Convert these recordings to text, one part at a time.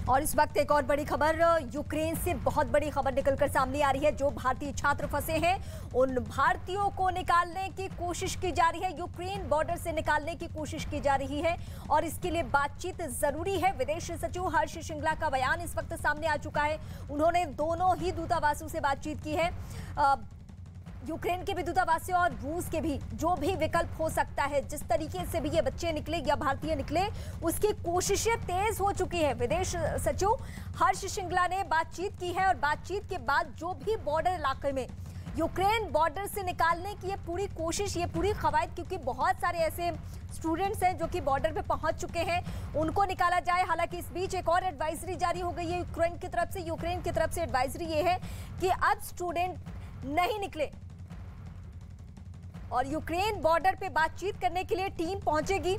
और इस वक्त एक और बड़ी खबर यूक्रेन से बहुत बड़ी खबर निकलकर सामने आ रही है। जो भारतीय छात्र फंसे हैं उन भारतीयों को निकालने की कोशिश की जा रही है, यूक्रेन बॉर्डर से निकालने की कोशिश की जा रही है और इसके लिए बातचीत जरूरी है। विदेश सचिव हर्ष श्रृंगला का बयान इस वक्त सामने आ चुका है। उन्होंने दोनों ही दूतावासों से बातचीत की है, यूक्रेन के भी दूतावासियों और रूस के भी। जो भी विकल्प हो सकता है, जिस तरीके से भी ये बच्चे निकले या भारतीय निकले, उसकी कोशिशें तेज हो चुकी है। विदेश सचिव हर्ष श्रृंगला ने बातचीत की है और बातचीत के बाद जो भी बॉर्डर इलाके में यूक्रेन बॉर्डर से निकालने की ये पूरी कोशिश, ये पूरी कवायद, क्योंकि बहुत सारे ऐसे स्टूडेंट्स हैं जो कि बॉर्डर पे पहुंच चुके हैं, उनको निकाला जाए। हालांकि इस बीच एक और एडवाइजरी जारी हो गई है यूक्रेन की तरफ से। यूक्रेन की तरफ से एडवाइजरी ये है कि अब स्टूडेंट नहीं निकले और यूक्रेन बॉर्डर पे बातचीत करने के लिए टीम पहुंचेगी।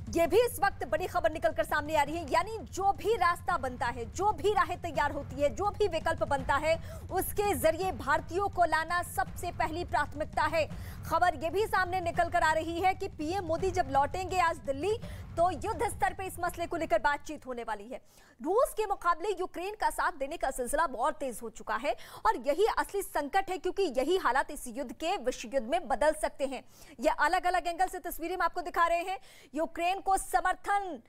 ये भी इस वक्त बड़ी खबर निकलकर सामने आ रही है। यानी जो भी रास्ता बनता है, जो भी राहें तैयार होती है, जो भी विकल्प बनता है, उसके जरिए भारतीयों को लाना सबसे पहली प्राथमिकता है। खबर ये भी सामने निकलकर आ रही है कि पीएम मोदी जब लौटेंगे आज दिल्ली, तो युद्ध स्तर पे इस मसले को लेकर बातचीत होने वाली है। रूस के मुकाबले यूक्रेन का साथ देने का सिलसिला बहुत तेज हो चुका है और यही असली संकट है, क्योंकि यही हालात इस युद्ध के विश्व युद्ध में बदल सकते हैं। ये अलग अलग एंगल से तस्वीरें हम आपको दिखा रहे हैं। यूक्रेन को समर्थन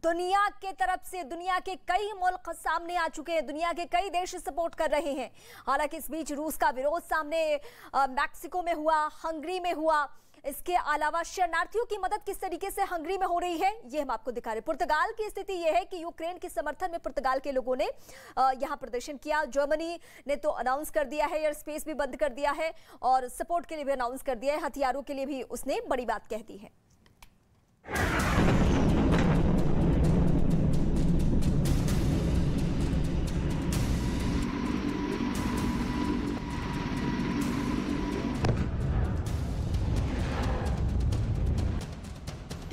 दुनिया के तरफ से, दुनिया के कई मुल्क सामने आ चुके हैं, दुनिया के कई देश सपोर्ट कर रहे हैं। हालांकि इस बीच रूस का विरोध सामने मैक्सिको में हुआ, हंगरी में हुआ। इसके अलावा शरणार्थियों की मदद किस तरीके से हंगरी में हो रही है, ये हम आपको दिखा रहे हैं। पुर्तगाल की स्थिति यह है कि यूक्रेन के समर्थन में पुर्तगाल के लोगों ने यहां प्रदर्शन किया। जर्मनी ने तो अनाउंस कर दिया है, एयर स्पेस भी बंद कर दिया है और सपोर्ट के लिए भी अनाउंस कर दिया है। हथियारों के लिए भी उसने बड़ी बात कह दी है।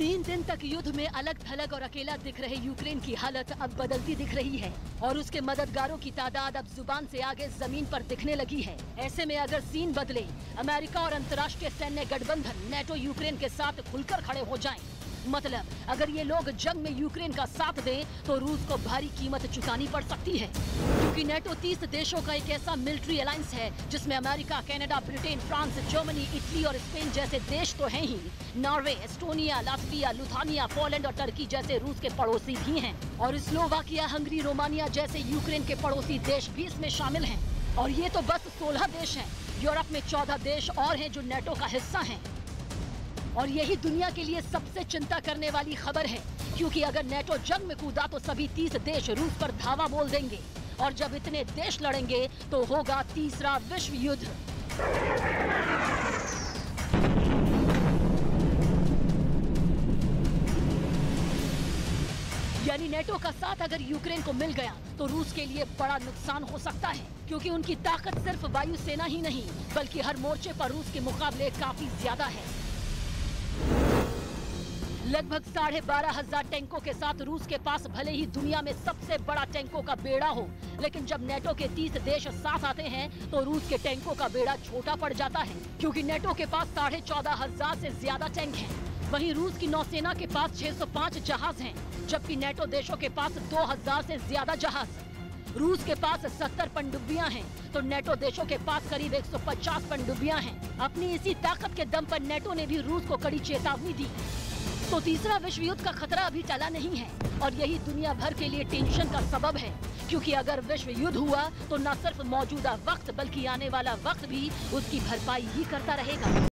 तीन दिन तक युद्ध में अलग थलग और अकेला दिख रहे यूक्रेन की हालत अब बदलती दिख रही है और उसके मददगारों की तादाद अब जुबान से आगे जमीन पर दिखने लगी है। ऐसे में अगर सीन बदले, अमेरिका और अंतर्राष्ट्रीय सैन्य गठबंधन नेटो यूक्रेन के साथ खुलकर खड़े हो जाएं, मतलब अगर ये लोग जंग में यूक्रेन का साथ दें, तो रूस को भारी कीमत चुकानी पड़ सकती है। क्योंकि नेटो 30 देशों का एक ऐसा मिलिट्री अलायंस है जिसमें America, Canada, Britain, France, Germany, Italy और स्पेन जैसे देश तो हैं ही, Norway, Estonia, Latvia, Lithuania, Poland और टर्की जैसे रूस के पड़ोसी भी हैं और स्लोवाकिया, हंगरी, रोमानिया जैसे यूक्रेन के पड़ोसी देश भी इसमें शामिल हैं। और ये तो बस 16 देश हैं। यूरोप में 14 देश और हैं जो नेटो का हिस्सा हैं। और यही दुनिया के लिए सबसे चिंता करने वाली खबर है, क्योंकि अगर नेटो जंग में कूदा तो सभी 30 देश रूस पर धावा बोल देंगे और जब इतने देश लड़ेंगे तो होगा तीसरा विश्व युद्ध। यानी नेटो का साथ अगर यूक्रेन को मिल गया तो रूस के लिए बड़ा नुकसान हो सकता है, क्योंकि उनकी ताकत सिर्फ वायुसेना ही नहीं बल्कि हर मोर्चे पर रूस के मुकाबले काफी ज्यादा है। लगभग 12,500 टैंकों के साथ रूस के पास भले ही दुनिया में सबसे बड़ा टैंकों का बेड़ा हो, लेकिन जब नेटो के 30 देश साथ आते हैं तो रूस के टैंकों का बेड़ा छोटा पड़ जाता है, क्योंकि नेटो के पास 14,500 से ज्यादा टैंक हैं। वहीं रूस की नौसेना के पास 605 जहाज हैं, जबकि नेटो देशों के पास 2000 से ज्यादा जहाज। रूस के पास 70 पनडुब्बियां हैं तो नेटो देशों के पास करीब 150 पनडुब्बियां हैं। अपनी इसी ताकत के दम पर नेटो ने भी रूस को कड़ी चेतावनी दी। तो तीसरा विश्व युद्ध का खतरा अभी टला नहीं है और यही दुनिया भर के लिए टेंशन का सबब है, क्योंकि अगर विश्व युद्ध हुआ तो न सिर्फ मौजूदा वक्त बल्कि आने वाला वक्त भी उसकी भरपाई ही करता रहेगा।